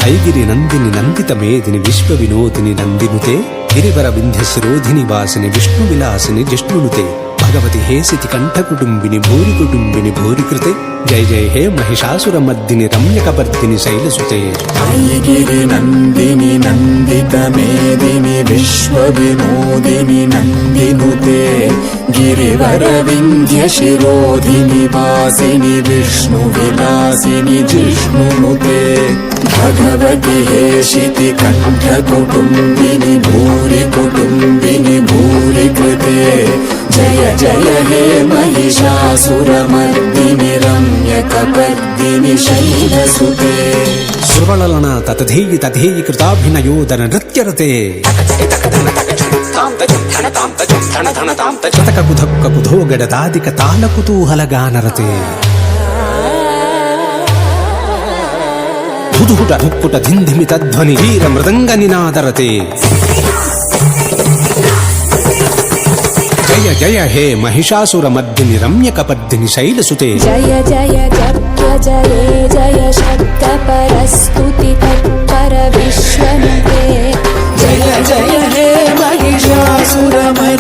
ఐగిరి నందిని నందిత మేదిని విశ్వ వినోదిని నందినుతే గిరివర వింధ్య శిరోధిని వాసిని విష్ణు విలాసిని జిష్ణునుతే భగవతి హేసితి కంఠ కుటుంబిని భూరి కుటుంబిని భూరికృతే జయ జయ హే మహిషాసుర మర్దిని రమ్యకపర్దిని శైలసుతే ఐగిరి నందిని నందిత మేదిని విశ్వ వినోదిని నందినుతే గిరివర వింధ్య శిరోధిని వాసిని విష్ణు విలాసిని జిష్ణునుతే భగవతి హేషితి కంఠ కుటుంబిని భూరి కుటుంబిని భూరికృతే జయ జయ హే మహిషాసురమర్దిని రమ్యకపర్దిని శైలసుతే సురవళలన తతధేయి తధేయి కృతాభినయోదన నృత్యరతే చతక కుధక్క కుధో గడదాదిక తాళ కుతూహల గానరతే ధుధుట ధుక్కుట ధింధిమి తధ్వని వీర మృదంగ నినాదరతే జయ జయ హే మహిషాసుర మర్దిని రమ్యకపర్దిని శైలసుతే జయ జయ జప్య జయే జయ శబ్ద పరస్తుతి తత్పర విశ్వనుతే జయ జయ హే మహిషాసురమర్దిని